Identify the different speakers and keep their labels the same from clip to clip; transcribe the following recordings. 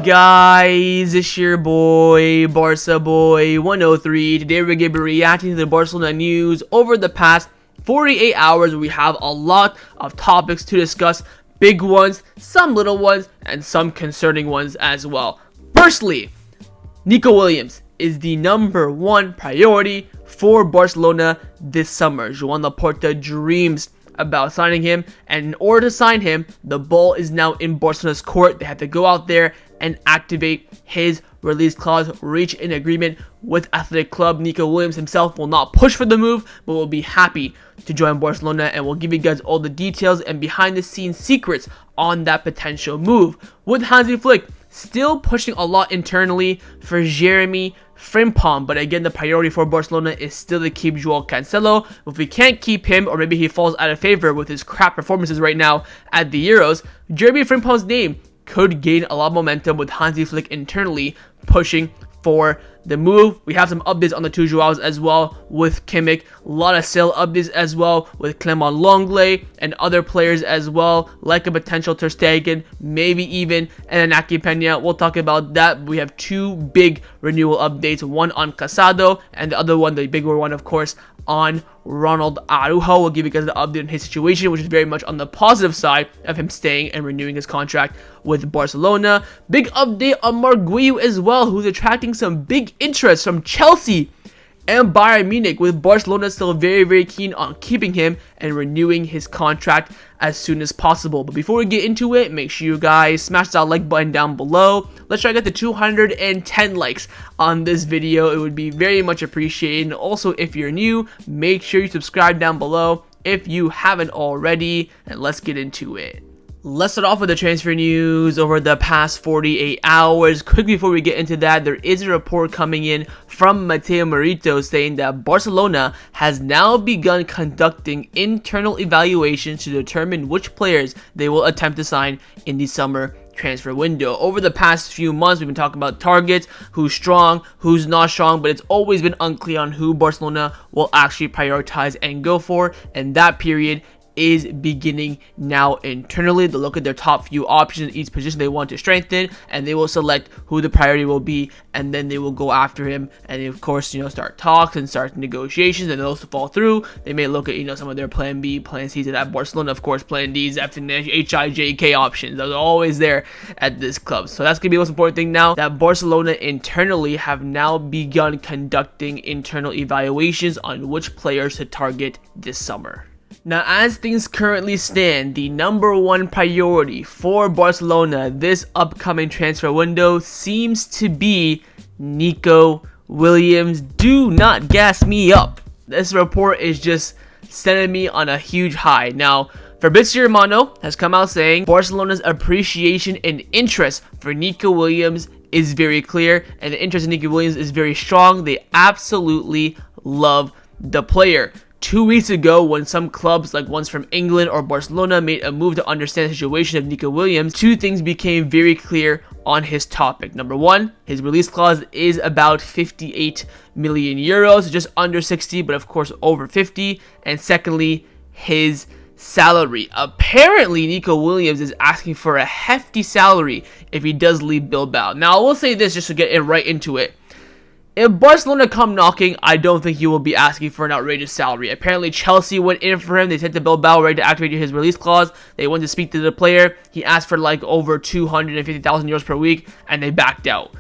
Speaker 1: guys? It's your boy, Barça Boy 103. Today we're going to be reacting to the Barcelona news over the past 48 hours. We have a lot of topics to discuss, big ones, some little ones, and some concerning ones as well. Firstly, Nico Williams is the #1 priority for Barcelona this summer. Joan Laporta dreams about signing him, and in order to sign him, the ball is now in Barcelona's court. They have to go out there and activate his release clause, reach an agreement with Athletic Club. Nico Williams himself will not push for the move, but will be happy to join Barcelona, and we'll give you guys all the details and behind the scenes secrets on that potential move. With Hansi Flick still pushing a lot internally for Jeremie Frimpong, but again, the priority for Barcelona is still to keep Joao Cancelo. If we can't keep him, or maybe he falls out of favor with his crap performances right now at the Euros, Jeremie Frimpong's name could gain a lot of momentum with Hansi Flick internally pushing for the move. We have some updates on the two Joaos as well with Kimmich. A lot of sale updates as well with Clement Lenglet and other players as well, like a potential Ter Stegen, maybe even an Inaki Pena. We'll talk about that. We have two big renewal updates, one on Casado and the other one, the bigger one of course, on Ronald Araujo. We'll give you guys the update on his situation, which is very much on the positive side of him staying and renewing his contract with Barcelona. Big update on Marc Guiu as well, who's attracting some big interest from Chelsea and Bayern Munich, with Barcelona still very keen on keeping him and renewing his contract as soon as possible. But before we get into it, make sure you guys smash that like button down below. Let's try to get to 210 likes on this video. It would be very much appreciated. And also, if you're new, make sure you subscribe down below if you haven't already, and let's get into it. Let's start off with the transfer news over the past 48 hours. Quickly before we get into that, there is a report coming in from Mateo Merito saying that Barcelona has now begun conducting internal evaluations to determine which players they will attempt to sign in the summer transfer window. Over the past few months, we've been talking about targets, who's strong, who's not strong, but it's always been unclear on who Barcelona will actually prioritize and go for, and that period is beginning now internally. They'll look at their top few options, each position they want to strengthen, and they will select who the priority will be, and then they will go after him, and of course, start talks and start negotiations, and those to fall through, they may look at, some of their plan B, plan C's at Barcelona, of course, plan D's, F and H, I, J, K options. Those are always there at this club. So that's going to be the most important thing now, that Barcelona internally have now begun conducting internal evaluations on which players to target this summer. Now, as things currently stand, the #1 priority for Barcelona this upcoming transfer window seems to be Nico Williams. Do not gas me up. This report is just sending me on a huge high. Now, Fabrizio Romano has come out saying Barcelona's appreciation and interest for Nico Williams is very clear, and the interest in Nico Williams is very strong. They absolutely love the player. 2 weeks ago, when some clubs like ones from England or Barcelona made a move to understand the situation of Nico Williams, two things became very clear on his topic. Number one, his release clause is about 58 million euros, just under 60, but of course over 50. And secondly, his salary. Apparently, Nico Williams is asking for a hefty salary if he does leave Bilbao. Now, I will say this just to get right into it. If Barcelona come knocking, I don't think he will be asking for an outrageous salary. Apparently, Chelsea went in for him. They sent to Bilbao ready to activate his release clause. They went to speak to the player. He asked for like over 250,000 euros per week, and they backed out.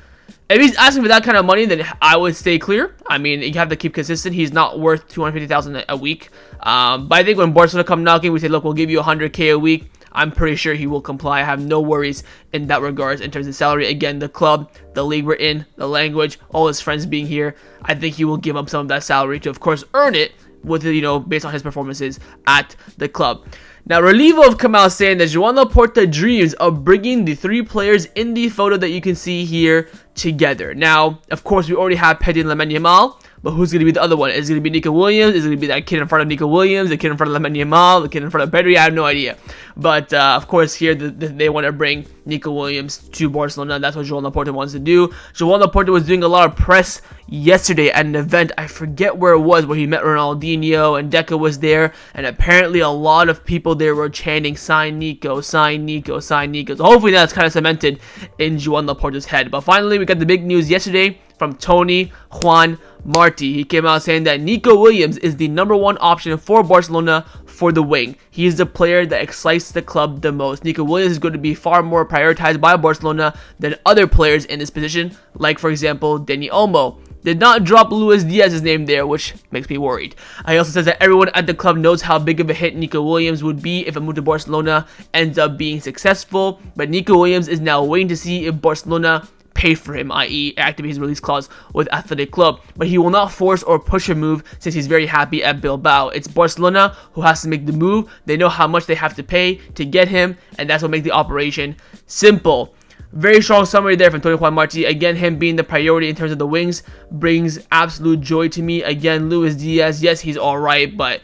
Speaker 1: If he's asking for that kind of money, then I would stay clear. I mean, you have to keep consistent. He's not worth 250,000 a week. But I think when Barcelona come knocking, we say, look, we'll give you 100K a week. I'm pretty sure he will comply. I have no worries in that regards in terms of salary. Again, the club, the league we're in, the language, all his friends being here, I think he will give up some of that salary to, of course, earn it with, based on his performances at the club. Now, Renewal have come out saying that Joan Laporta dreams of bringing the three players in the photo that you can see here together. Now, of course, we already have Pena and Lamine Yamal, But who's going to be the other one? Is it going to be Nico Williams? Is it going to be that kid in front of Nico Williams? The kid in front of Lamine Yamal? The kid in front of Pedri? I have no idea. But, of course, here they want to bring Nico Williams to Barcelona. That's what Joao Laporta wants to do. Joao Laporta was doing a lot of press yesterday at an event. I forget where it was, where he met Ronaldinho and Deca was there. And apparently a lot of people there were chanting, sign Nico, sign Nico, sign Nico. So hopefully that's kind of cemented in Joao Laporta's head. But finally, we got the big news yesterday from Tony Juan Martí. He came out saying that Nico Williams is the #1 option for Barcelona for the wing. He is the player that excites the club the most. Nico Williams is going to be far more prioritized by Barcelona than other players in this position, like for example, Dani Olmo. Did not drop Luis Diaz's name there, which makes me worried. He also says that everyone at the club knows how big of a hit Nico Williams would be if a move to Barcelona ends up being successful, but Nico Williams is now waiting to see if Barcelona pay for him, i.e. activate his release clause with Athletic Club, but he will not force or push a move since he's very happy at Bilbao. It's Barcelona who has to make the move. They know how much they have to pay to get him, and that's what makes the operation simple. Very strong summary there from Tony Juan Martí. Again, him being the priority in terms of the wings brings absolute joy to me. Again, Luis Diaz, yes, he's alright, but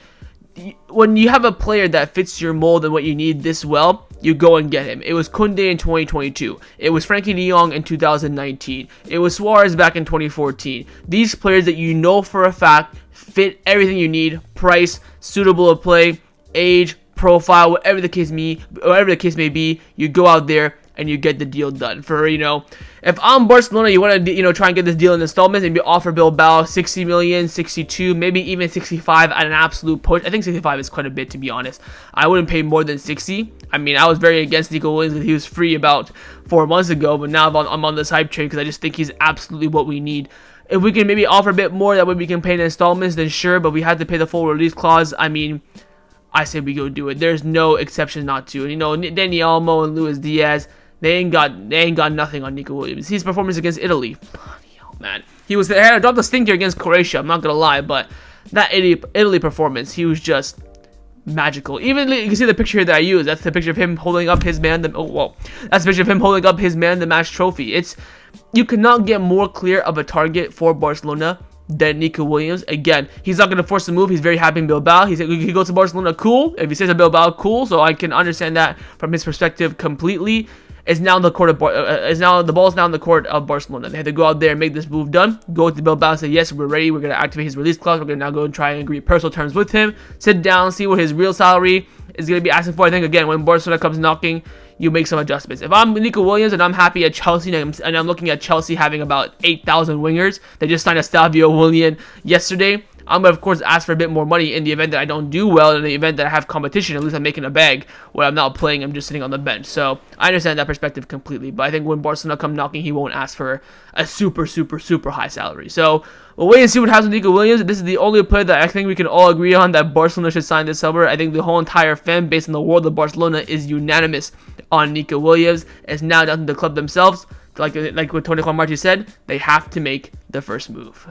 Speaker 1: when you have a player that fits your mold and what you need this well, you go and get him. It was Koundé in 2022. It was Frankie de Jong in 2019. It was Suarez back in 2014. These players that you know for a fact fit everything you need, price, suitable to play, age, profile, whatever the case may be, you go out there and you get the deal done. For, if I'm Barcelona, you want to, try and get this deal in installments and offer Bilbao 60 million, 62, maybe even 65 at an absolute push. I think 65 is quite a bit, to be honest. I wouldn't pay more than 60. I mean, I was very against Nico Williams because he was free about 4 months ago, but now I'm on this hype train because I just think he's absolutely what we need. If we can maybe offer a bit more, that way we can pay in installments, then sure, but we had to pay the full release clause. I mean, I say we go do it. There's no exception not to. And, Dani Olmo and Luis Diaz, they ain't got nothing on Nico Williams. His performance against Italy, bloody hell, man. He had dropped a stinker against Croatia. I'm not gonna lie, but that Italy performance, he was just magical. Even you can see the picture here that I used. That's the picture of him holding up his man. That's the picture of him holding up his man the match trophy. You cannot get more clear of a target for Barcelona than Nico Williams. Again, he's not going to force the move. He's very happy in Bilbao. He goes to Barcelona, cool. If he stays at Bilbao, cool. So I can understand that from his perspective completely. It's now the ball's now in the court of Barcelona. They have to go out there and make this move done. Go to Bilbao and say, yes, we're ready. We're going to activate his release clause. We're going to now go and try and agree personal terms with him. Sit down, see what his real salary is going to be asking for. I think, again, when Barcelona comes knocking, you make some adjustments. If I'm Nico Williams and I'm happy at Chelsea and I'm looking at Chelsea having about 8,000 wingers, they just signed Estavio Willian yesterday, I'm going to, of course, ask for a bit more money in the event that I don't do well, in the event that I have competition. At least I'm making a bag where I'm not playing, I'm just sitting on the bench. So I understand that perspective completely, but I think when Barcelona come knocking, he won't ask for a super, super, super high salary. So we'll wait and see what happens with Nico Williams. This is the only player that I think we can all agree on that Barcelona should sign this summer. I think the whole entire fan base in the world of Barcelona is unanimous on Nico Williams. It's now down to the club themselves. Like what Tony Juan Martí said, they have to make the first move.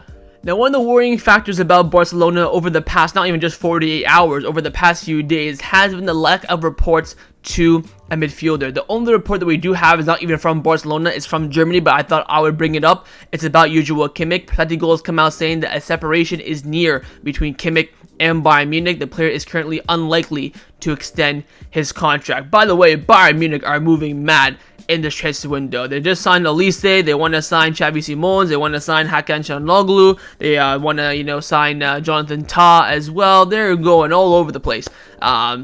Speaker 1: Now, one of the worrying factors about Barcelona over the past, not even just 48 hours, over the past few days, has been the lack of reports to a midfielder. The only report that we do have is not even from Barcelona, it's from Germany, but I thought I would bring it up. It's about Joao Kimmich. Plenty has come out saying that a separation is near between Kimmich and Bayern Munich. The player is currently unlikely to extend his contract. By the way, Bayern Munich are moving mad in this transfer window. They just signed Elise. They want to sign Xavi Simons. They want to sign Hakan Çalhanoğlu. They want to, sign Jonathan Tah as well. They're going all over the place.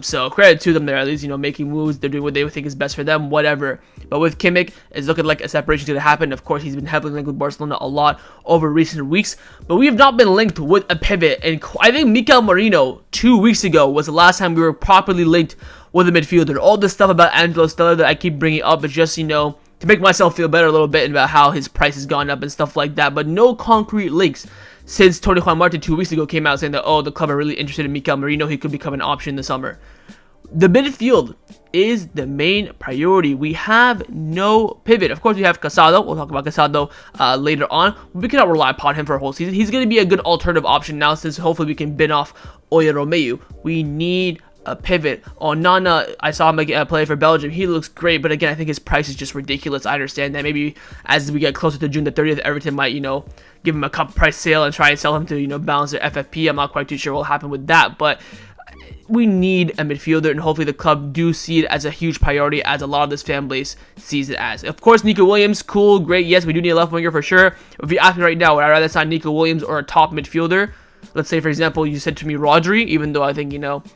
Speaker 1: So credit to them. They're at least, making moves. They're doing what they think is best for them, whatever. But with Kimmich, it's looking like a separation is going to happen. Of course, he's been heavily linked with Barcelona a lot over recent weeks. But we have not been linked with a pivot. And I think Mikel Merino 2 weeks ago was the last time we were properly linked with a midfielder. All this stuff about Angelo Stella that I keep bringing up is just, to make myself feel better a little bit about how his price has gone up and stuff like that. But no concrete links since Tony Juan Martí 2 weeks ago came out saying that, the club are really interested in Mikel Merino. He could become an option in the summer. The midfield is the main priority. We have no pivot. Of course, we have Casado. We'll talk about Casado later on. We cannot rely upon him for a whole season. He's going to be a good alternative option now since hopefully we can bin off Oya Romeu. We need a pivot. Onana, I saw him play for Belgium. He looks great, but again, I think his price is just ridiculous. I understand that maybe as we get closer to June the 30th, Everton might, give him a cup price sale and try and sell him to, balance their FFP. I'm not quite too sure what will happen with that, but we need a midfielder, and hopefully the club do see it as a huge priority, as a lot of this fan base sees it as. Of course, Nico Williams, cool, great. Yes, we do need a left winger for sure. If you ask me right now, would I rather sign Nico Williams or a top midfielder? Let's say, for example, you said to me Rodri, even though I think,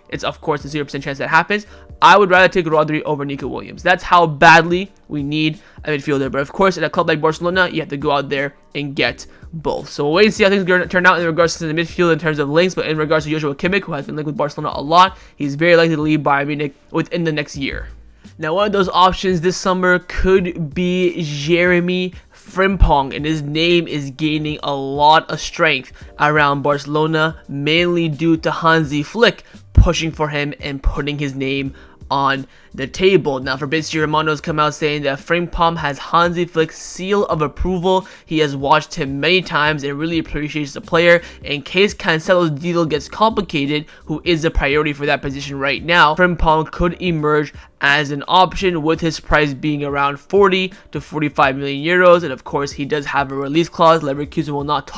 Speaker 1: it's of course a 0% chance that happens. I would rather take Rodri over Nico Williams. That's how badly we need a midfielder. But of course, in a club like Barcelona, you have to go out there and get both. So we'll wait and see how things are going to turn out in regards to the midfield in terms of links. But in regards to Joao Kimmich, who has been linked with Barcelona a lot, he's very likely to leave Bayern Munich within the next year. Now, one of those options this summer could be Jeremie Frimpong, and his name is gaining a lot of strength around Barcelona, mainly due to Hansi Flick pushing for him and putting his name on the table. Now, Fabrizio Romano's come out saying that Frimpong has Hansi Flick's seal of approval. He has watched him many times and really appreciates the player. In case Cancelo's deal gets complicated, who is a priority for that position right now, Frimpong could emerge as an option, with his price being around 40 to 45 million euros. And of course, he does have a release clause. Leverkusen will not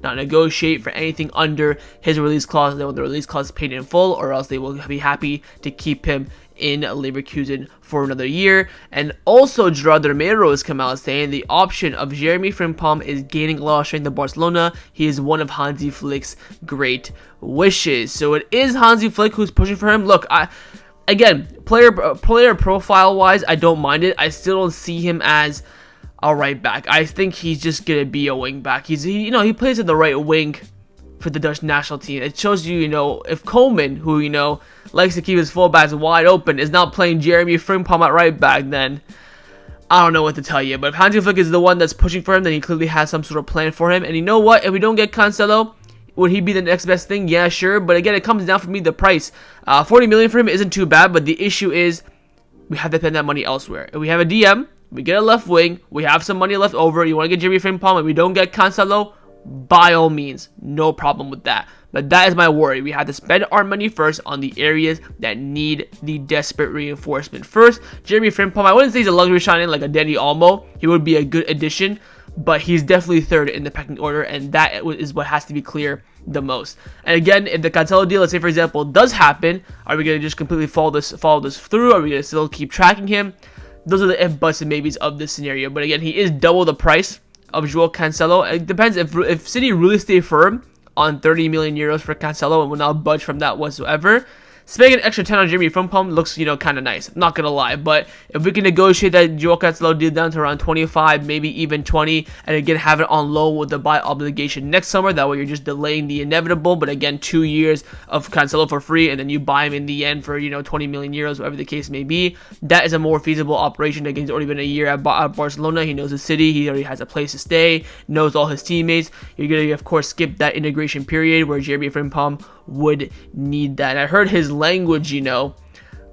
Speaker 1: negotiate for anything under his release clause. They want the release clause paid in full, or else they will be happy to keep him in Leverkusen for another year. And also, Gerard Romero has come out saying the option of Jeremie Frimpong is gaining a lot of strength in Barcelona. He is one of Hansi Flick's great wishes. So it is Hansi Flick who's pushing for him. Look, again, player profile wise, I don't mind it. I still don't see him as a right back. I think he's just gonna be a wing back. He plays at the right wing for the Dutch national team. It shows you, if Coleman, who, likes to keep his fullbacks wide open, is not playing Jeremie Frimpong at right back, then I don't know what to tell you. But if Hansi Flick is the one that's pushing for him, then he clearly has some sort of plan for him. And you know what? If we don't get Cancelo, would he be the next best thing? Yeah, sure. But again, it comes down for me the price. 40 million for him isn't too bad, but the issue is we have to spend that money elsewhere. If we have a DM, we get a left wing, we have some money left over, you want to get Jeremie Frimpong, and we don't get Cancelo, by all means, no problem with that. But that is my worry. We have to spend our money first on the areas that need the desperate reinforcement. First, Jeremie Frimpong, I wouldn't say he's a luxury signing like a Dani Olmo. He would be a good addition, but he's definitely third in the pecking order, and that is what has to be clear the most. And again, if the Cancelo deal, let's say for example, does happen, are we going to just completely follow this through? Are we going to still keep tracking him? Those are the if, buts, and maybes of this scenario. But again, he is double the price of Joao Cancelo. It depends if City really stay firm on 30 million euros for Cancelo and will not budge from that whatsoever. Spending an extra 10 on Jeremie Frimpong looks, kind of nice. I'm not going to lie. But if we can negotiate that Joao Cancelo deal down to around 25, maybe even 20, and again have it on loan with the buy obligation next summer, that way you're just delaying the inevitable. But again, 2 years of Cancelo for free, and then you buy him in the end for, 20 million euros, whatever the case may be. That is a more feasible operation. Again, he's already been a year at Barcelona. He knows the city. He already has a place to stay, knows all his teammates. You're going to, of course, skip that integration period where Jeremie Frimpong would need that. And I heard his language,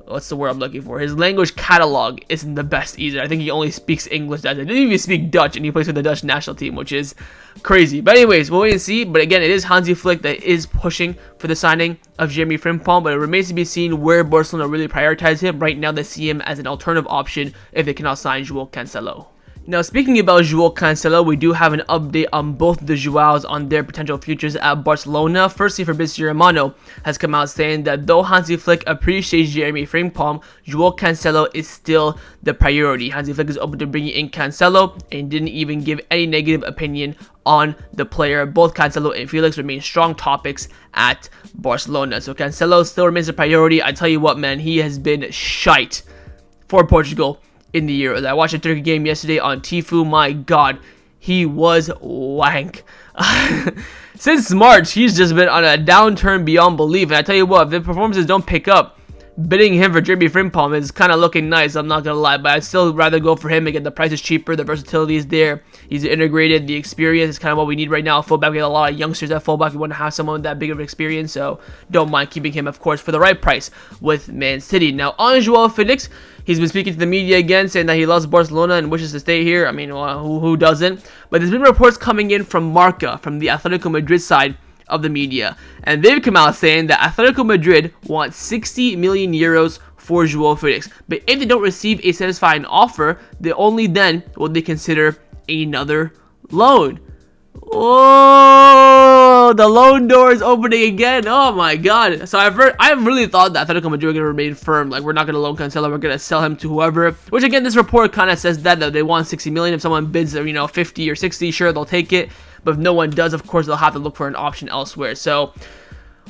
Speaker 1: what's the word I'm looking for? His language catalog isn't the best either. I think he only speaks English. He didn't even speak Dutch, and he plays for the Dutch national team, which is crazy. But anyways, we'll wait and see. But again, it is Hansi Flick that is pushing for the signing of Jeremie Frimpong, but it remains to be seen where Barcelona really prioritize him. Right now, they see him as an alternative option if they cannot sign Joao Cancelo. Now, speaking about Joao Cancelo, we do have an update on both the Joaos on their potential futures at Barcelona. Firstly, Fabrizio Romano has come out saying that though Hansi Flick appreciates Jeremie Frimpong, Joao Cancelo is still the priority. Hansi Flick is open to bringing in Cancelo and didn't even give any negative opinion on the player. Both Cancelo and Felix remain strong topics at Barcelona. So Cancelo still remains a priority. I tell you what, man, he has been shite for Portugal in the Euros. I watched a Turkey game yesterday on Tifu. My God, he was wank. Since March, he's just been on a downturn beyond belief. And I tell you what, if the performances don't pick up, bidding him for Jeremie Frimpong is kind of looking nice, I'm not going to lie. But I'd still rather go for him. Again, the price is cheaper, the versatility is there, he's integrated, the experience is kind of what we need right now. Fullback, we have a lot of youngsters at fullback. We want to have someone with that big of an experience, so don't mind keeping him, of course, for the right price with Man City. Now, on Joao Felix, he's been speaking to the media again, saying that he loves Barcelona and wishes to stay here. I mean, well, who doesn't? But there's been reports coming in from Marca, from the Atletico Madrid side, of the media, and they've come out saying that Atletico Madrid wants 60 million euros for Joao Felix. But if they don't receive a satisfying offer, only then will they consider another loan. Oh, the loan door is opening again. Oh my god. So I really thought that Atletico Madrid were going to remain firm. Like, we're not going to loan Cancelo, we're going to sell him to whoever. Which, again, this report kind of says that they want 60 million. If someone bids, 50 or 60, sure, they'll take it. But if no one does, of course, they'll have to look for an option elsewhere. So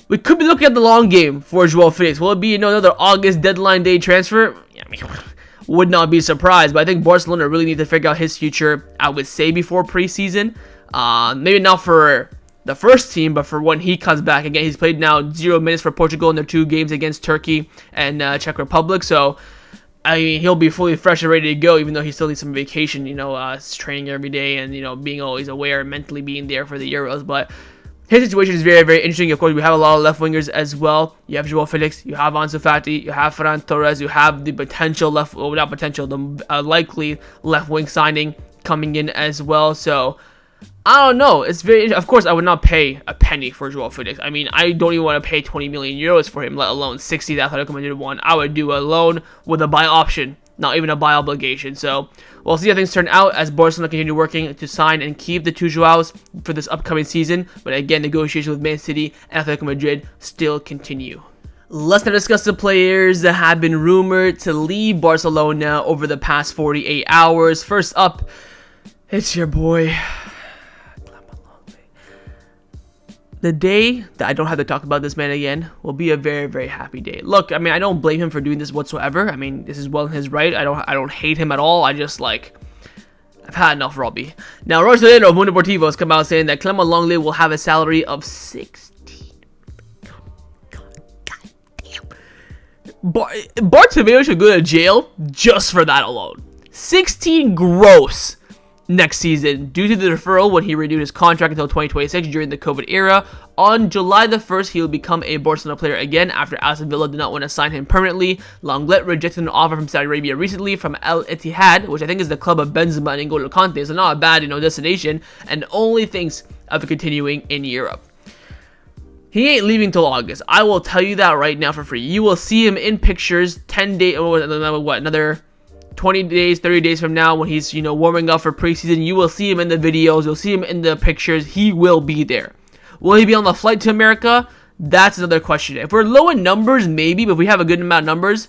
Speaker 1: we could be looking at the long game for Joao Felix. Will it be another August deadline day transfer? Yeah, would not be surprised. But I think Barcelona really need to figure out his future, I would say, before preseason. Maybe not for the first team, but for when he comes back. Again, he's played now 0 minutes for Portugal in their 2 games against Turkey and Czech Republic. So, I mean, he'll be fully fresh and ready to go, even though he still needs some vacation, training every day and, being always aware, mentally being there for the Euros. But his situation is very, very interesting. Of course, we have a lot of left wingers as well. You have Joao Felix, you have Ansu Fati, you have Ferran Torres, you have the potential the likely left wing signing coming in as well. So, I don't know. It's very. Of course, I would not pay a penny for Joao Felix. I mean, I don't even want to pay 20 million euros for him, let alone 60 that Atletico Madrid want. I would do a loan with a buy option, not even a buy obligation. So we'll see how things turn out as Barcelona continue working to sign and keep the 2 Joaos for this upcoming season. But again, negotiations with Man City and Atletico Madrid still continue. Let's now discuss the players that have been rumored to leave Barcelona over the past 48 hours. First up, it's your boy. The day that I don't have to talk about this man again will be a very, very happy day. Look, I mean, I don't blame him for doing this whatsoever. I mean, this is well in his right. I don't hate him at all. I just, I've had enough, Robbie. Now, Roger of Mundo Deportivo has come out saying that Clement Lenglet will have a salary of 16. God damn. Bartomeu should go to jail just for that alone. 16 gross next season due to the deferral when he renewed his contract until 2026 during the COVID era. On July the 1st, he will become a Barcelona player again after Aston Villa did not want to sign him permanently. Lenglet rejected an offer from Saudi Arabia recently from Al Ittihad, which I think is the club of Benzema and N'Golo Kante, so not a bad destination, and only thinks of continuing in Europe. He ain't leaving till August. I will tell you that right now for free. You will see him in pictures 10 days, another 20 days, 30 days from now when he's, warming up for preseason. You will see him in the videos. You'll see him in the pictures. He will be there. Will he be on the flight to America? That's another question. If we're low in numbers, maybe, but if we have a good amount of numbers,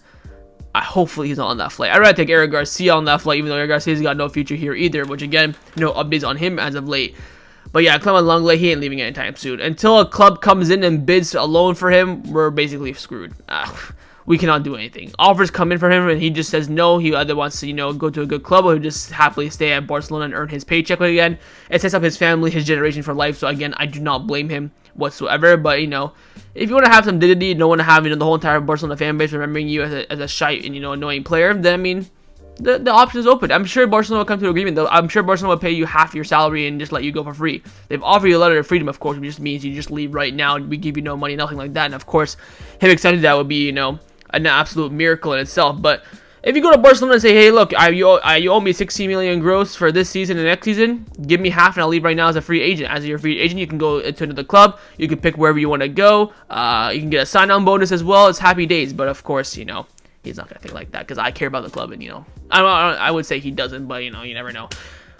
Speaker 1: hopefully he's not on that flight. I'd rather take Eric Garcia on that flight, even though Eric Garcia's got no future here either, which again, no updates on him as of late. But yeah, Clement Lenglet, he ain't leaving anytime soon. Until a club comes in and bids a loan for him, we're basically screwed. We cannot do anything. Offers come in for him and he just says no. He either wants to, go to a good club or he'll just happily stay at Barcelona and earn his paycheck again. It sets up his family, his generation for life. So again, I do not blame him whatsoever. But, if you want to have some dignity, you don't want to have, the whole entire Barcelona fan base remembering you as a shite and, annoying player, then, I mean, the option is open. I'm sure Barcelona will come to an agreement, though. I'm sure Barcelona will pay you half your salary and just let you go for free. They've offered you a letter of freedom, of course, which just means you just leave right now and we give you no money, nothing like that. And, of course, him accepting that would be, an absolute miracle in itself. But if you go to Barcelona and say, hey, look, you owe me 16 million gross for this season and next season, give me half and I'll leave right now as a free agent. As your free agent, you can go to another club. You can pick wherever you want to go. You can get a sign-on bonus as well. It's happy days. But of course, he's not going to think like that because I care about the club. And, I would say he doesn't, but, you never know.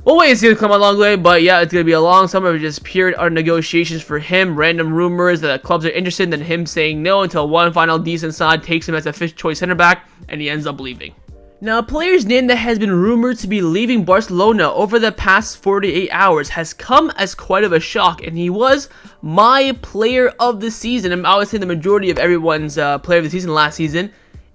Speaker 1: We'll wait and see what's coming along the way, but yeah, it's going to be a long summer of just pure negotiations for him, random rumors that clubs are interested, and then him saying no until one final decent side takes him as a fifth choice center back, and he ends up leaving. Now, a player's name that has been rumored to be leaving Barcelona over the past 48 hours has come as quite of a shock, and he was my player of the season, and I would say the majority of everyone's player of the season last season,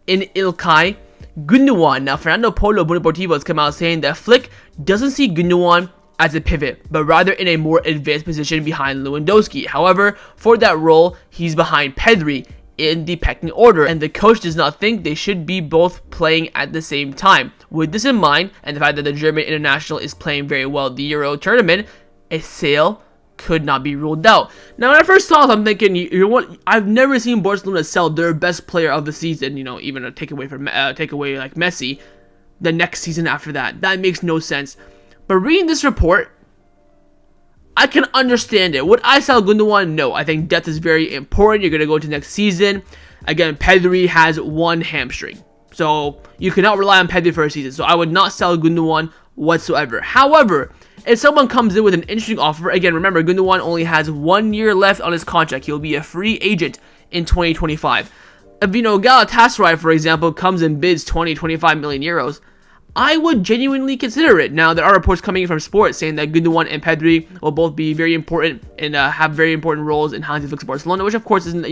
Speaker 1: in Ilkay Gundogan. Now, Fernando Polo of Mundo Deportivo has come out saying that Flick doesn't see Gundogan as a pivot, but rather in a more advanced position behind Lewandowski. However, for that role, he's behind Pedri in the pecking order, and the coach does not think they should be both playing at the same time. With this in mind, and the fact that the German international is playing very well at the Euro tournament, a sale could not be ruled out. Now, when I first saw it, I'm thinking, I've never seen Barcelona sell their best player of the season, even a takeaway like Messi, the next season after that. That makes no sense. But reading this report, I can understand it. Would I sell Gundogan? No. I think depth is very important. You're going to go into next season. Again, Pedri has one hamstring. So you cannot rely on Pedri for a season. So I would not sell Gundogan whatsoever. However, if someone comes in with an interesting offer, again, remember, Gundogan only has 1 year left on his contract. He'll be a free agent in 2025. If, Galatasaray, for example, comes and bids 25 million euros, I would genuinely consider it. Now, there are reports coming in from sports saying that Gundogan and Pedri will both be very important and have very important roles in Hansi Flick's Barcelona, which, of course, isn't,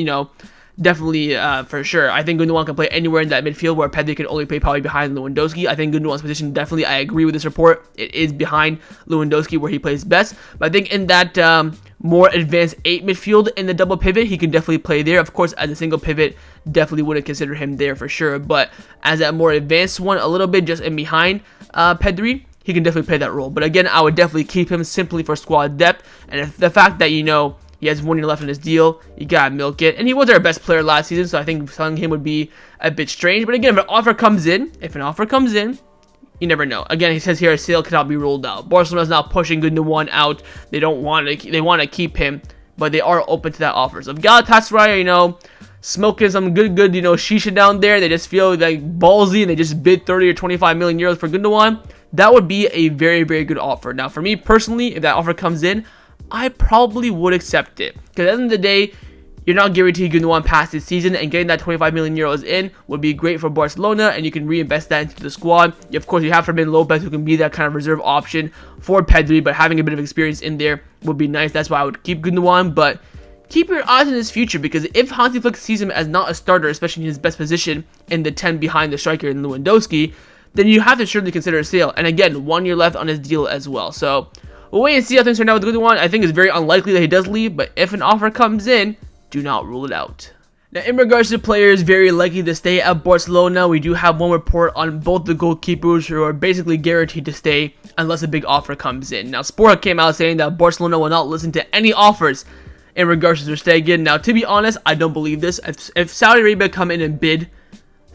Speaker 1: definitely for sure. I think Gundogan can play anywhere in that midfield where Pedri can only play probably behind Lewandowski. I think Gundogan's position, definitely, I agree with this report. It is behind Lewandowski where he plays best. But I think in that more advanced 8 midfield in the double pivot, he can definitely play there. Of course, as a single pivot, definitely wouldn't consider him there for sure. But as that more advanced one, a little bit just in behind Pedri, he can definitely play that role. But again, I would definitely keep him simply for squad depth. And if the fact that, he has 1 year left in his deal, you gotta milk it. And he was our best player last season, so I think selling him would be a bit strange. But again, if an offer comes in, you never know. Again, he says here a sale cannot be ruled out. Barcelona's not pushing Gundogan out. They want to keep him, but they are open to that offer. So if Galatasaray, smoking some good, shisha down there, they just feel like ballsy and they just bid 30 or 25 million euros for Gundogan, that would be a very, very good offer. Now, for me personally, if that offer comes in, I probably would accept it. Because at the end of the day, you're not guaranteed Gundogan past this season, and getting that 25 million euros in would be great for Barcelona, and you can reinvest that into the squad. Of course, you have Fermin Lopez, who can be that kind of reserve option for Pedri, but having a bit of experience in there would be nice. That's why I would keep Gundogan, but keep your eyes on his future, because if Hansi Flick sees him as not a starter, especially in his best position in the 10 behind the striker in Lewandowski, then you have to surely consider a sale. And again, 1 year left on his deal as well. So we'll wait and see how things turn out with Gundogan. I think it's very unlikely that he does leave, but if an offer comes in, do not rule it out. Now, in regards to players very likely to stay at Barcelona, we do have one report on both the goalkeepers who are basically guaranteed to stay unless a big offer comes in. Now, Sport came out saying that Barcelona will not listen to any offers in regards to Stegen. Now, to be honest, I don't believe this. If Saudi Arabia come in and bid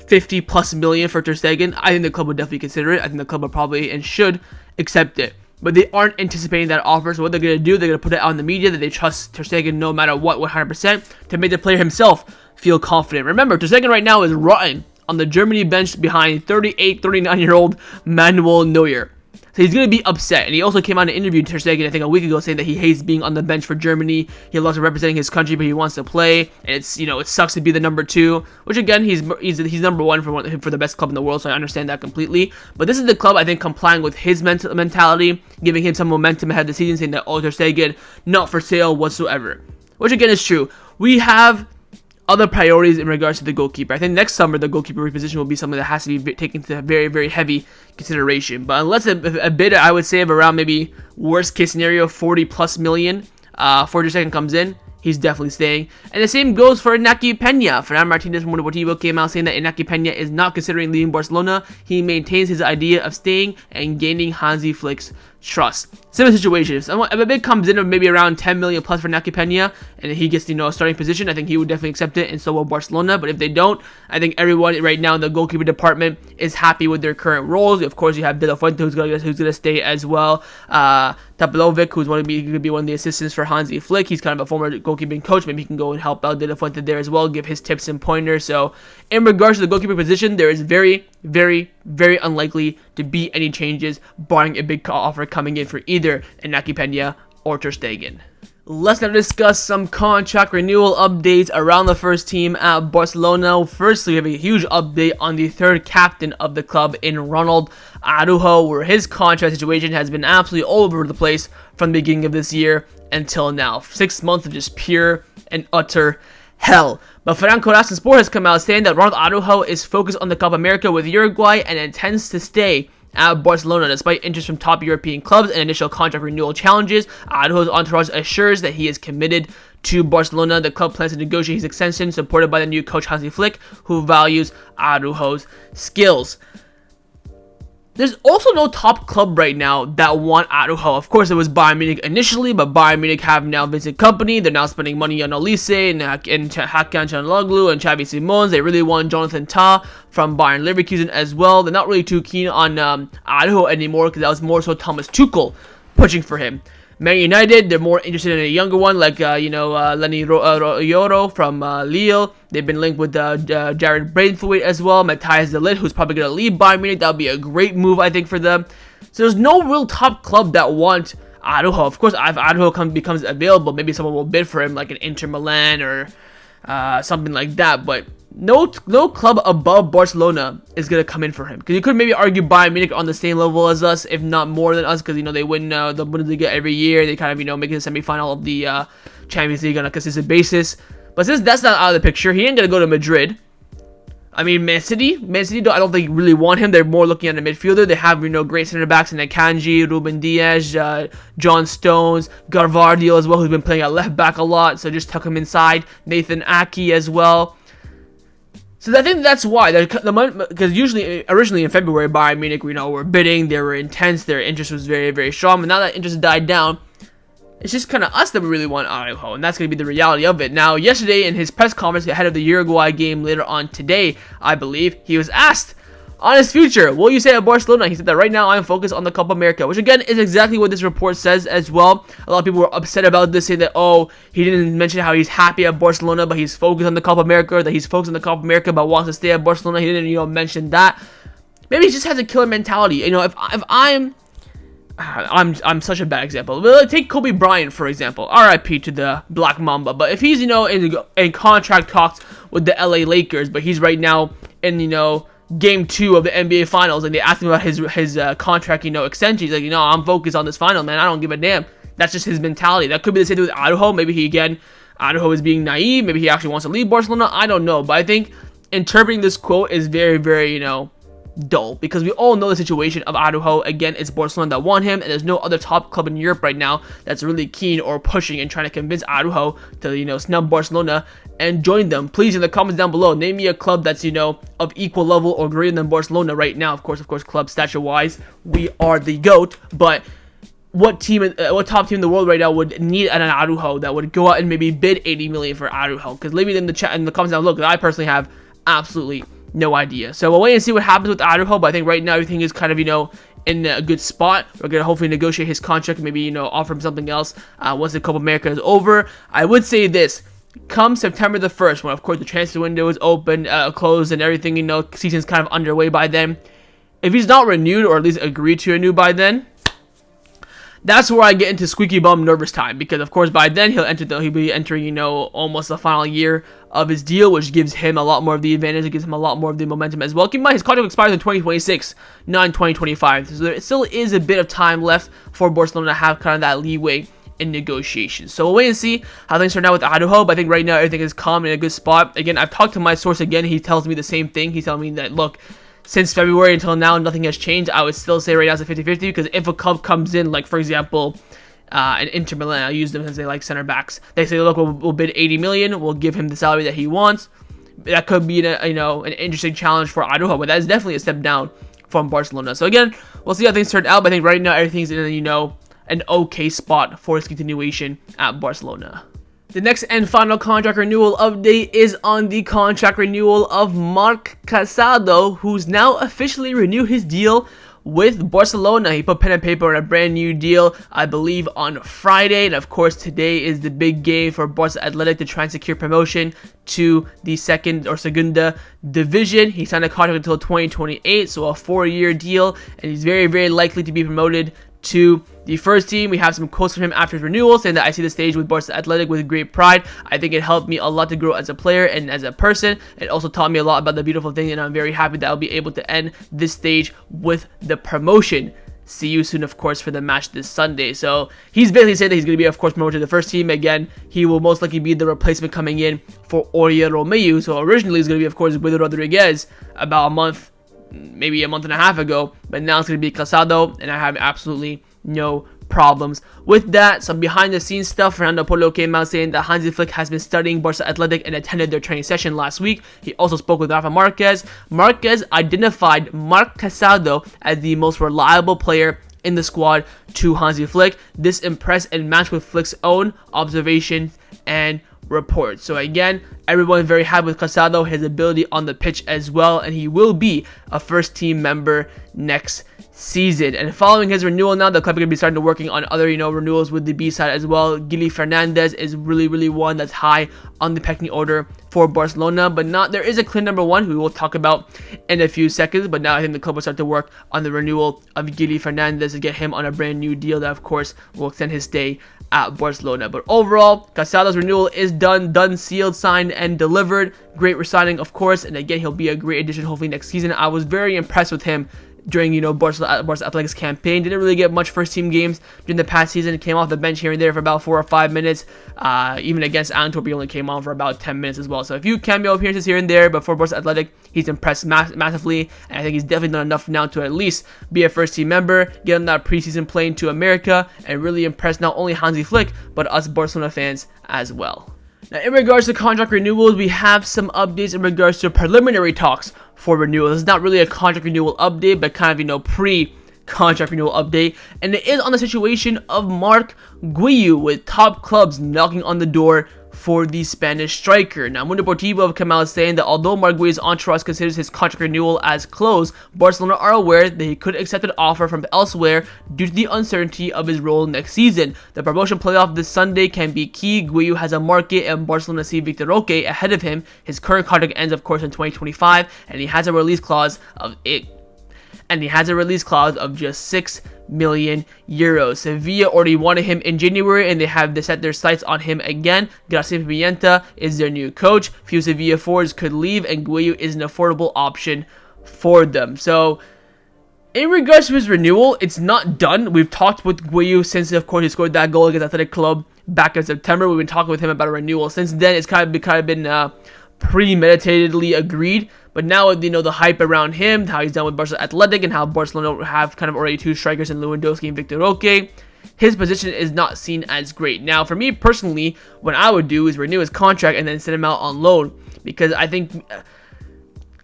Speaker 1: 50 plus million for Ter Stegen, I think the club would definitely consider it. I think the club would probably and should accept it. But they aren't anticipating that offer, so what they're going to do, they're going to put it out in the media that they trust Ter Stegen no matter what, 100%, to make the player himself feel confident. Remember, Ter Stegen right now is rotten on the Germany bench behind 38, 39-year-old Manuel Neuer. So he's going to be upset. And he also came out and interviewed Ter Stegen, I think a week ago, saying that he hates being on the bench for Germany. He loves representing his country, but he wants to play. And it's, it sucks to be the number 2, which again, he's number 1 for the best club in the world, so I understand that completely. But this is the club, I think, complying with his mentality, giving him some momentum ahead of the season, saying that, Ter Stegen, not for sale whatsoever. Which again is true. We have other priorities in regards to the goalkeeper. I think next summer the goalkeeper reposition will be something that has to be taken into very, very heavy consideration. But unless a bid, I would say, of around maybe worst case scenario 40 plus million for Ter Stegen comes in, he's definitely staying. And the same goes for Inaki Pena. Fernando Martinez from Deportivo came out saying that Inaki Pena is not considering leaving Barcelona. He maintains his idea of staying and gaining Hansi Flick's trust. Similar situation. If a bid comes in of maybe around 10 million plus for Inaki Pena and he gets, a starting position, I think he would definitely accept it, and so will Barcelona. But if they don't, I think everyone right now in the goalkeeper department is happy with their current roles. Of course, you have De La Fuente, who's gonna stay as well. Tapalovic, who's going to be one of the assistants for Hansi Flick. He's kind of a former goalkeeping coach. Maybe he can go and help out De La Fuente there as well, give his tips and pointers. So in regards to the goalkeeper position, there is very, very, very unlikely to be any changes, barring a big offer coming in for either Inaki Pena or Ter Stegen. Let's now discuss some contract renewal updates around the first team at Barcelona. Firstly, we have a huge update on the third captain of the club in Ronald Araujo, where his contract situation has been absolutely all over the place from the beginning of this year until now. 6 months of just pure and utter hell. But Ferran Corazon Sport has come out saying that Ronald Araujo is focused on the Copa America with Uruguay and intends to stay at Barcelona despite interest from top European clubs and initial contract renewal challenges. Araujo's entourage assures that he is committed to Barcelona. The club plans to negotiate his extension, supported by the new coach Hansi Flick, who values Araujo's skills. There's also no top club right now that want Araujo. Of course, it was Bayern Munich initially, but Bayern Munich have now Vincent Kompany. They're now spending money on Olise and Hakan Çalhanoğlu and Xavi Simons. They really want Jonathan Tah from Bayern Leverkusen as well. They're not really too keen on Araujo anymore because that was more so Thomas Tuchel pushing for him. Man United, they're more interested in a younger one, like, Lenny Yoro from Lille. They've been linked with Jared Braithwaite as well, Matthias de Ligt, who's probably going to leave Bayern Munich. That would be a great move, I think, for them. So there's no real top club that want Araujo. Of course, if Araujo becomes available, maybe someone will bid for him, like an Inter Milan or something like that. But no club above Barcelona is going to come in for him. Because you could maybe argue Bayern Munich on the same level as us, if not more than us, because, they win the Bundesliga every year. They kind of, make it the semifinal of the Champions League on a consistent basis. But since that's not out of the picture, he ain't going to go to Madrid. I mean, Man City, I don't think really want him. They're more looking at a midfielder. They have, great center backs in Akanji, Ruben Diaz, John Stones, Garvardio as well, who's been playing at left back a lot. So just tuck him inside. Nathan Aki as well. So I think that's why. Because originally in February, Bayern Munich, were bidding. They were intense. Their interest was very, very strong. But now that interest died down, it's just kind of us that we really want Araujo, and that's going to be the reality of it. Now, yesterday in his press conference ahead of the Uruguay game later on today, I believe, he was asked on his future, what will you say at Barcelona? He said that right now I'm focused on the Copa America, which again is exactly what this report says as well. A lot of people were upset about this, saying that, he didn't mention how he's happy at Barcelona, but he's focused on the Copa America, that he's focused on the Copa America, but wants to stay at Barcelona. He didn't, mention that. Maybe he just has a killer mentality. If I'm such a bad example. But take Kobe Bryant, for example. RIP to the Black Mamba. But if he's, in contract talks with the LA Lakers, but he's right now in, game 2 of the NBA Finals, and they ask him about his contract, extension. He's like, I'm focused on this final, man. I don't give a damn. That's just his mentality. That could be the same with Araujo. Maybe Araujo is being naive. Maybe he actually wants to leave Barcelona. I don't know. But I think interpreting this quote is very, very, dull, because we all know the situation of Araujo. Again, it's Barcelona that want him, and there's no other top club in Europe right now that's really keen or pushing and trying to convince Araujo to snub Barcelona and join them. Please, in the comments down below, name me a club that's of equal level or greater than Barcelona right now. Of course, club stature wise, we are the GOAT, but what top team in the world right now would need an Araujo that would go out and maybe bid 80 million for Araujo? Because leave it in the chat, in the comments down below, because I personally have absolutely no idea. So we'll wait and see what happens with Araujo, but I think right now everything is kind of, in a good spot. We're going to hopefully negotiate his contract and maybe, offer him something else once the Copa America is over. I would say this, come September the 1st, when of course the transfer window is open, closed, and everything, season's kind of underway by then. If he's not renewed, or at least agreed to renew by then, that's where I get into squeaky bum nervous time, because of course by then he'll be entering, almost the final year of his deal, which gives him a lot more of the advantage. It gives him a lot more of the momentum as well. Keep in mind, his contract expires in 2026, not in 2025. So there still is a bit of time left for Barcelona to have kind of that leeway in negotiations. So we'll wait and see how things turn out with Araujo. But I think right now everything is calm in a good spot. Again, I've talked to my source again. He tells me the same thing. He's telling me that, look, since February until now, nothing has changed. I would still say right now it's a 50-50, because if a club comes in, like, for example, an Inter Milan, I'll use them since they like center backs. They say, look, we'll bid 80 million. We'll give him the salary that he wants. That could be an interesting challenge for Araujo, but that is definitely a step down from Barcelona. So again, we'll see how things turn out. But I think right now everything's in an okay spot for his continuation at Barcelona. The next and final contract renewal update is on the contract renewal of Marc Casado, who's now officially renewed his deal with Barcelona. He put pen and paper on a brand new deal, I believe, on Friday. And of course, today is the big game for Barça Athletic to try and secure promotion to the Segunda division. He signed a contract until 2028, so a 4-year deal, and he's very, very likely to be promoted to the first team. We have some quotes from him after his renewal, saying that I see the stage with Barça Athletic with great pride. I think it helped me a lot to grow as a player and as a person. It also taught me a lot about the beautiful thing, and I'm very happy that I'll be able to end this stage with the promotion. See you soon, of course, for the match this Sunday. So he's basically said that he's going to be, of course, promoted to the first team. Again, he will most likely be the replacement coming in for Oriol Romeu. So originally it's going to be, of course, Guido Rodriguez about a month, maybe a month and a half ago, but now it's going to be Casado, and I have absolutely no problems with that. Some behind the scenes stuff. Fernando Polo came out saying that Hansi Flick has been studying Barça Athletic and attended their training session last week. He also spoke with Rafa Marquez. Marquez identified Marc Casado as the most reliable player in the squad to Hansi Flick. This impressed and matched with Flick's own observations and reports. So again, Everyone is very happy with Casado, his ability on the pitch as well, and he will be a first team member next season. And following his renewal now, the club is going to be starting to working on other, renewals with the B side as well. Guilherme Fernandes is really one that's high on the pecking order for Barcelona, but there is a clear number one who we'll talk about in a few seconds. But now I think the club will start to work on the renewal of Guilherme Fernandes to get him on a brand new deal that of course will extend his stay at Barcelona. But overall, Casado's renewal is done, sealed, signed, and delivered. Great resigning, of course, and again, he'll be a great addition hopefully next season. I was very impressed with him during Barca Athletics campaign. Didn't really get much first team games during the past season. Came off the bench here and there for about 4 or 5 minutes. Even against Antwerp, he only came on for about 10 minutes as well. So a few cameo appearances here and there, but for Barca Athletic, he's impressed massively, and I think he's definitely done enough now to at least be a first team member, get him that preseason plane to America, and really impress not only Hansi Flick, but us Barcelona fans as well. Now, in regards to contract renewals, we have some updates in regards to preliminary talks for renewal. This is not really a contract renewal update, but kind of, pre-contract renewal update. And it is on the situation of Marc Guiu, with top clubs knocking on the door for the Spanish striker. Now, Mundo Deportivo have come out saying that although Marc Guiu's entourage considers his contract renewal as closed, Barcelona are aware that he could accept an offer from elsewhere due to the uncertainty of his role next season. The promotion playoff this Sunday can be key. Guiu has a market, and Barcelona see Vitor Roque ahead of him. His current contract ends, of course, in 2025, and he has a release clause of just 6 million euros. Sevilla already wanted him in January, and they set their sights on him again. Gracia Pimienta is their new coach. Few Sevilla forwards could leave, and Guiu is an affordable option for them. So, in regards to his renewal, it's not done. We've talked with Guiu since, of course, he scored that goal against Athletic Club back in September. We've been talking with him about a renewal. Since then, it's kind of been premeditatedly agreed. But now with the hype around him, how he's done with Barca Athletic, and how Barcelona have kind of already 2 strikers in Lewandowski and Vitor Roque, his position is not seen as great. Now, for me personally, what I would do is renew his contract and then send him out on loan, because I think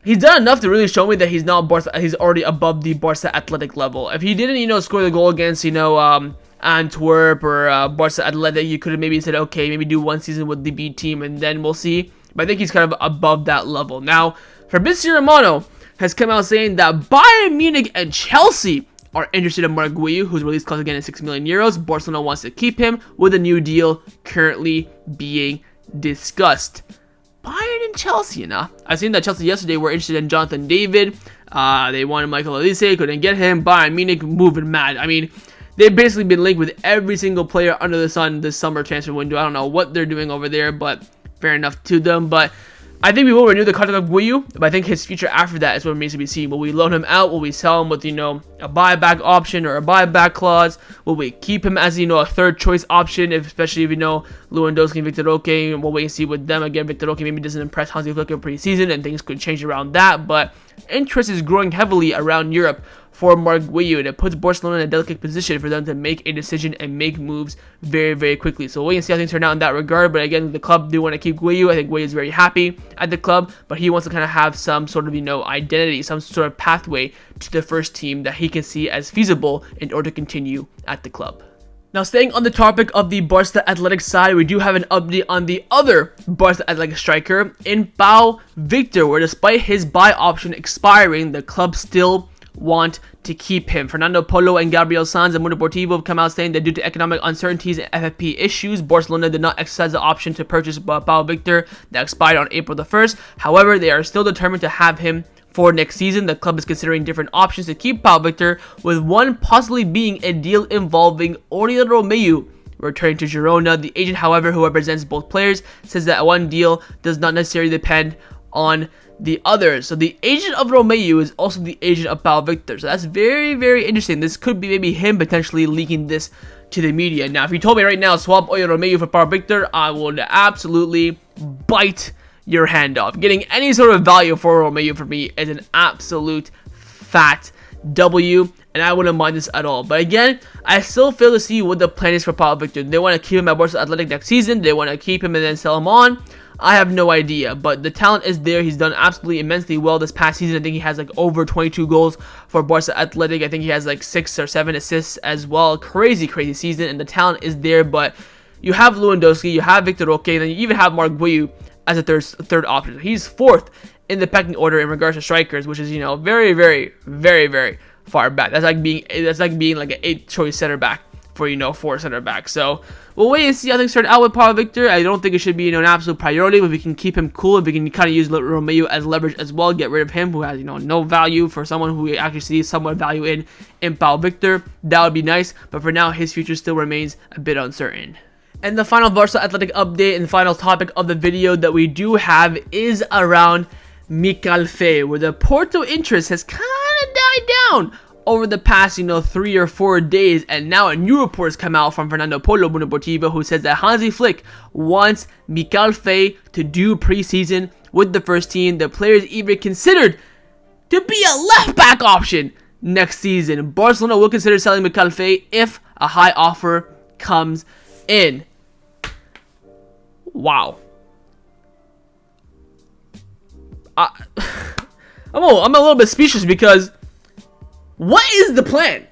Speaker 1: he's done enough to really show me that he's already above the Barca Athletic level. If he didn't, score the goal against, Antwerp or Barca Athletic, you could have maybe said, okay, maybe do 1 season with the B team and then we'll see. But I think he's kind of above that level. Now, Fabrizio Romano has come out saying that Bayern Munich and Chelsea are interested in Marc Guiu, whose release clause again is 6 million euros. Barcelona wants to keep him, with a new deal currently being discussed. Bayern and Chelsea, I've seen that Chelsea yesterday were interested in Jonathan David. They wanted Michael Olise, couldn't get him. Bayern Munich moving mad. I mean, they've basically been linked with every single player under the sun this summer transfer window. I don't know what they're doing over there, but fair enough to them. But I think we will renew the contract of Guiu, but I think his future after that is what remains to be seen. Will we loan him out? Will we sell him with, a buyback option or a buyback clause? Will we keep him as, a third choice option, especially if, Lewandowski and Vitor Roque? We'll wait and see with them. Again, Vitor Roque maybe doesn't impress Hansi Flick in preseason, and things could change around that. But interest is growing heavily around Europe for Marc Guiu, and it puts Barcelona in a delicate position for them to make a decision and make moves very quickly. So we'll wait and see how things turn out in that regard. But again, the club do want to keep Guiu. I think Guiu is very happy at the club, but he wants to kind of have some sort of identity, some sort of pathway to the first team that he can see as feasible in order to continue at the club. Now, staying on the topic of the Barca Athletic side, we do have an update on the other Barca Athletic striker in Pau Victor, where despite his buy option expiring, the club still want to keep him. Fernando Polo and Gabriel Sanz and Mundo Deportivo have come out saying that due to economic uncertainties and FFP issues, Barcelona did not exercise the option to purchase Pau Victor that expired on April the 1st. However, they are still determined to have him for next season. The club is considering different options to keep Pau Victor, with one possibly being a deal involving Oriol Romeu returning to Girona. The agent, however, who represents both players, says that one deal does not necessarily depend on the other. So the agent of Romeu is also the agent of Pau Victor. So that's very interesting. This could be maybe him potentially leaking this to the media. Now, if you told me right now, swap Oriol Romeu for Pau Victor, I would absolutely bite your hand off. Getting any sort of value for Romeu for me is an absolute fat W, and I wouldn't mind this at all. But again, I still fail to see what the plan is for Pau Victor. They want to keep him at Barca Athletic next season. They want to keep him and then sell him on. I have no idea, but the talent is there. He's done absolutely immensely well this past season. I think he has over 22 goals for Barca Athletic. I think he has 6 or 7 assists as well. Crazy season, and the talent is there. But you have Lewandowski, you have Vitor Roque, and then you even have Marc Guiu as a third option. He's 4th in the pecking order in regards to strikers, which is, you know, very, very, very, very far back. That's like being like an 8th choice center back for, you know, 4 center backs. So we'll wait and see how things start out with Pau Victor. I don't think it should be, you know, an absolute priority, but if we can keep him cool, if we can kind of use Romeo as leverage as well, get rid of him, who has, you know, no value, for someone who we actually see somewhat value in Pau Victor, that would be nice. But for now, his future still remains a bit uncertain. And the final Barca Athletic update and the final topic of the video that we do have is around Mikayil Faye, where the Porto interest has kind of died down over the past, you know, 3 or 4 days, and now a new report has come out from Fernando Polo Mundo Deportivo, who says that Hansi Flick wants Mikayil Faye to do preseason with the first team. The player is even considered to be a left back option next season. Barcelona will consider selling Mikayil Faye if a high offer comes in. Wow. I'm a little bit speechless, because what is the plan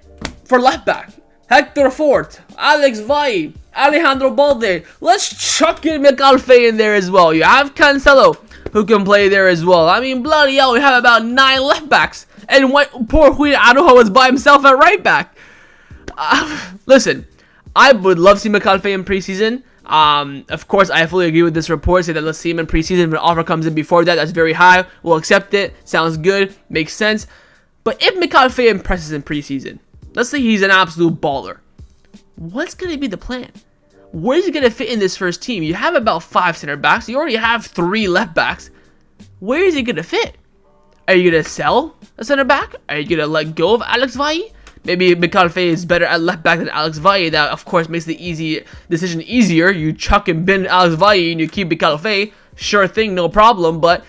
Speaker 1: for left back? Hector Fort, Alex Valle, Alejandro Balde. Let's chuck in Mikayil Faye in there as well. You have Cancelo, who can play there as well. I mean, bloody hell, we have about 9 left backs, and poor Juan Araujo is by himself at right back. Listen, I would love to see Mikayil Faye in preseason. Of course, I fully agree with this report. Say that let's see him in preseason. If an offer comes in before that, that's very high. We'll accept it. Sounds good. Makes sense. But if Mikayil Faye impresses in preseason, let's say he's an absolute baller, what's going to be the plan? Where is he going to fit in this first team? You have about 5 center backs. You already have 3 left backs. Where is he going to fit? Are you going to sell a center back? Are you going to let go of Alex Valle? Maybe Mikayil Faye is better at left back than Alex Valle. That, of course, makes the decision easier. You chuck and bin Alex Valle and you keep Mikayil Faye. Sure thing, no problem. But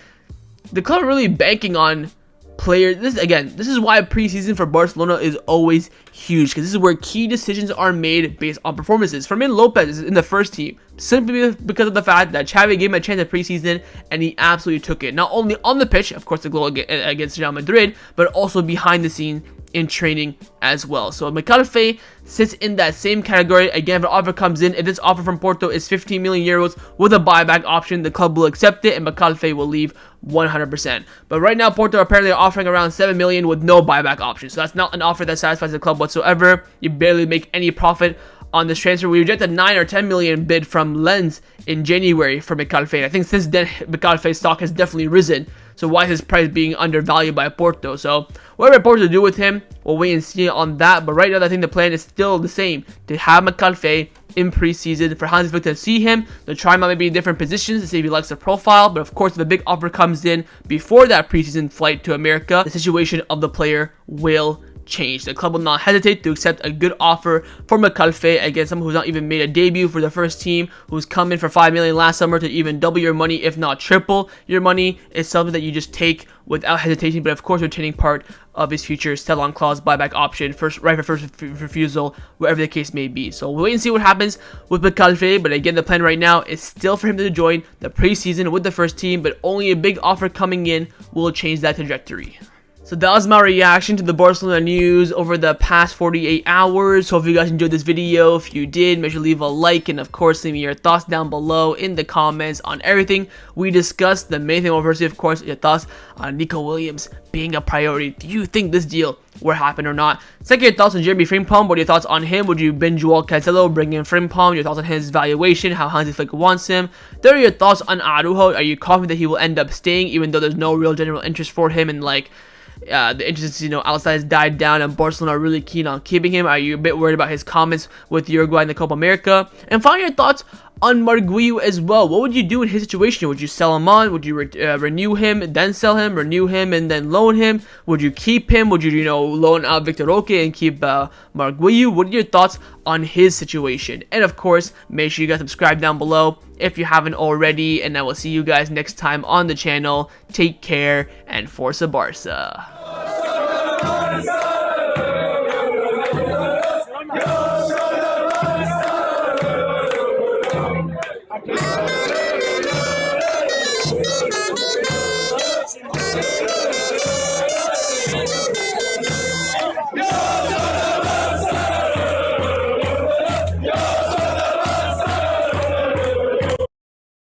Speaker 1: the club are really banking on players. This is why preseason for Barcelona is always huge, because this is where key decisions are made based on performances. Fermin Lopez is in the first team simply because of the fact that Xavi gave him a chance at preseason and he absolutely took it. Not only on the pitch, of course, the goal against Real Madrid, but also behind the scenes in training as well. So Mikayil Faye sits in that same category. Again, if an offer comes in, if this offer from Porto is 15 million euros with a buyback option, the club will accept it and Mikayil Faye will leave 100%. But right now, Porto apparently are offering around 7 million with no buyback option. So that's not an offer that satisfies the club whatsoever. You barely make any profit on this transfer. We rejected 9 or 10 million bid from Lens in January for Mikayil Faye. I think since then, Mikayil Faye's stock has definitely risen. So why is his price being undervalued by Porto? So whatever Porto do with him, we'll wait and see on that. But right now, I think the plan is still the same, to have Mikayil Faye in preseason, for Hansi Flick to see him, to try him out maybe in different positions to see if he likes the profile. But of course, if a big offer comes in before that preseason flight to America, the situation of the player will change. The club will not hesitate to accept a good offer for Mikayil Faye, again, someone who's not even made a debut for the first team, who's come in for 5 million last summer to even double your money, if not triple your money. Is something that you just take without hesitation, but of course retaining part of his future sell-on clause, buyback option, right for first refusal, wherever the case may be. So we'll wait and see what happens with Mikayil Faye, but again, the plan right now is still for him to join the preseason with the first team, but only a big offer coming in will change that trajectory. So that was my reaction to the Barcelona news over the past 48 hours. So if you guys enjoyed this video, if you did, make sure to leave a like, and of course leave me your thoughts down below in the comments on everything we discussed. The main thing, obviously, of course, your thoughts on Nico Williams being a priority. Do you think this deal will happen or not? Second, your thoughts on Jeremie Frimpong. What are your thoughts on him? Would you binge Joao Cancelo, bring in Frimpong? Your thoughts on his valuation, how Hansi Flick wants him. Third, are your thoughts on Araujo. Are you confident that he will end up staying, even though there's no real general interest for him, and like the interest, outside has died down and Barcelona are really keen on keeping him? Are you a bit worried about his comments with Uruguay in the Copa America? And finally, your thoughts on Marc Guiu as well. What would you do in his situation? Would you sell him on? Would you renew him, then sell him, renew him, and then loan him? Would you keep him? Would you, loan out Vitor Roque and keep Marc Guiu? What are your thoughts on his situation? And of course, make sure you guys subscribe down below if you haven't already, and I will see you guys next time on the channel. Take care, and Forza Barça.